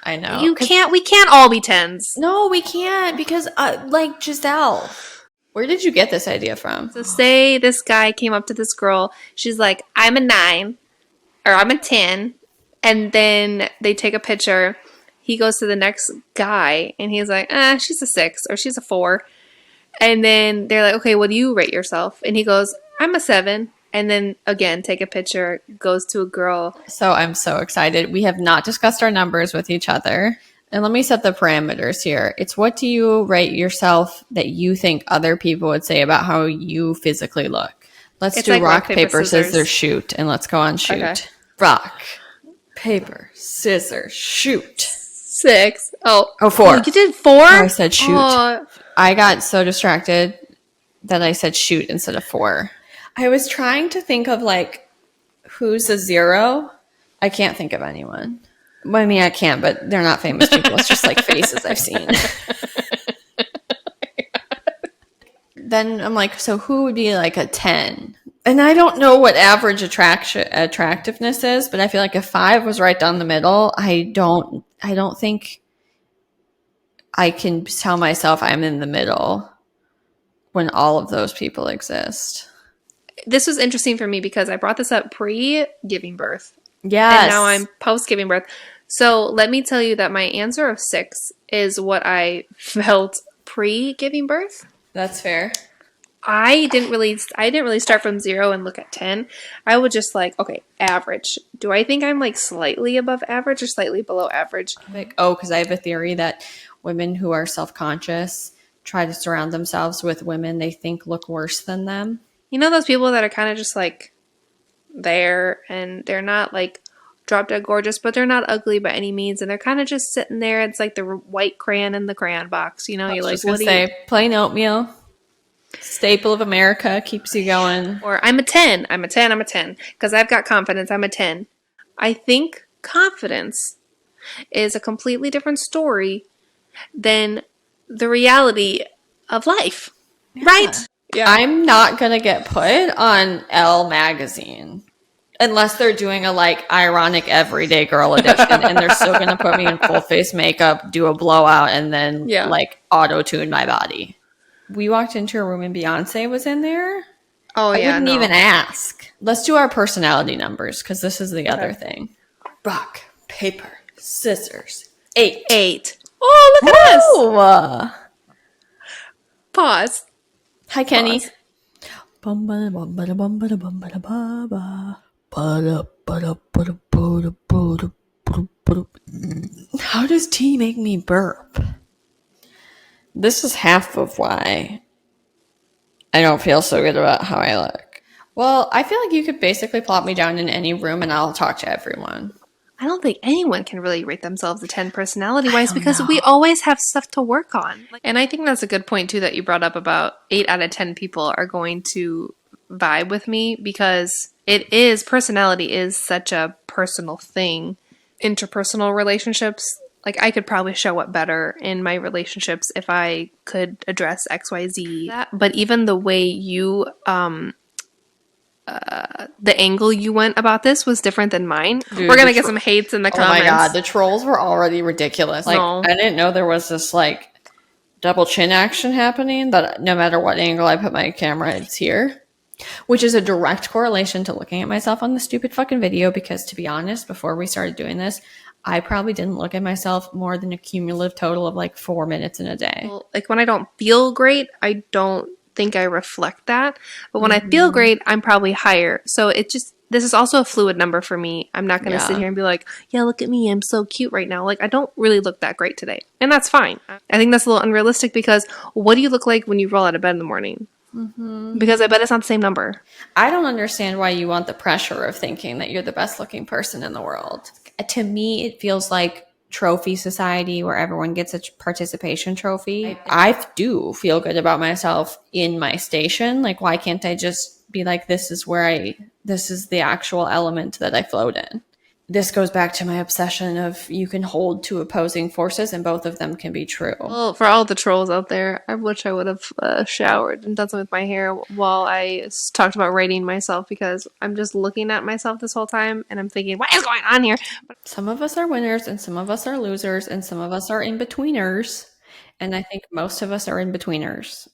I know. We can't all be 10s. No, we can't because like Giselle. Where did you get this idea from? So say this guy came up to this girl. She's like, I'm a 9 or I'm a 10. And then they take a picture. He goes to the next guy and he's like, she's a 6 or she's a 4. And then they're like, okay, what do you rate yourself? And he goes, I'm a 7. And then again, take a picture, goes to a girl. So I'm so excited. We have not discussed our numbers with each other. And let me set the parameters here. It's what do you rate yourself that you think other people would say about how you physically look? Let's do like rock, paper, scissors, shoot. And let's go on shoot. Okay. Rock, paper, scissors, shoot. 6. Oh, 4. Oh, you did 4? Oh, I said shoot. Oh. I got so distracted that I said shoot instead of 4. I was trying to think of like who's a 0. I can't think of anyone. Well, I mean, I can, but they're not famous people. It's just like faces I've seen. Then I'm like, so who would be like a 10? And I don't know what average attractiveness is, but I feel like if 5 was right down the middle, I don't think I can tell myself I'm in the middle when all of those people exist. This was interesting for me because I brought this up pre-giving birth. Yes. And now I'm post-giving birth. So let me tell you that my answer of 6 is what I felt pre-giving birth. That's fair. I didn't really start from 0 and look at 10. I would just like, okay, average. Do I think I'm like slightly above average or slightly below average? Like, because I have a theory that women who are self-conscious try to surround themselves with women they think look worse than them. You know those people that are kind of just like there and they're not like drop dead gorgeous, but they're not ugly by any means, and they're kind of just sitting there. It's like the white crayon in the crayon box, you know. You're like, what do you? Plain oatmeal, staple of America, keeps you going. Or I'm a 10. I'm a 10. I'm a 10 because I've got confidence. I'm a 10. I think confidence is a completely different story than the reality of life, right? Yeah. I'm not gonna get put on Elle magazine. Unless they're doing a like ironic everyday girl edition and they're still going to put me in full face makeup, do a blowout, and then like auto-tune my body. We walked into a room and Beyonce was in there. Oh, I wouldn't even ask. Let's do our personality numbers because this is the other thing. Rock, paper, scissors. 8. Oh, look at us. Pause. Hi, Kenny. How does tea make me burp? This is half of why I don't feel so good about how I look. Well, I feel like you could basically plop me down in any room and I'll talk to everyone. I don't think anyone can really rate themselves a 10 personality-wise because we always have stuff to work on. And I think that's a good point, too, that you brought up about 8 out of 10 people are going to vibe with me because personality is such a personal thing. Interpersonal relationships, like I could probably show up better in my relationships if I could address XYZ. But even the way you the angle you went about this was different than mine. Dude, we're gonna get some hates in the comments. Oh my god, the trolls were already ridiculous. Like I didn't know there was this like double chin action happening, that no matter what angle I put my camera, it's here. Which is a direct correlation to looking at myself on the stupid fucking video, because to be honest, before we started doing this, I probably didn't look at myself more than a cumulative total of like 4 minutes in a day. Well, like when I don't feel great, I don't think I reflect that. But when I feel great, I'm probably higher. So this is also a fluid number for me. I'm not going to sit here and be like, yeah, look at me, I'm so cute right now. Like, I don't really look that great today. And that's fine. I think that's a little unrealistic because what do you look like when you roll out of bed in the morning? Mm-hmm. Because I bet it's not the same number. I don't understand why you want the pressure of thinking that you're the best looking person in the world. To me, it feels like trophy society where everyone gets a participation trophy. I do feel good about myself in my station. Like, why can't I just be like, this is the actual element that I float in? this goes back to my obsession of you can hold two opposing forces and both of them can be true. Well, for all the trolls out there, I wish I would have showered and done something with my hair while I talked about rating myself, because I'm just looking at myself this whole time and I'm thinking, what is going on here? Some of us are winners and some of us are losers and some of us are in-betweeners. And I think most of us are in-betweeners.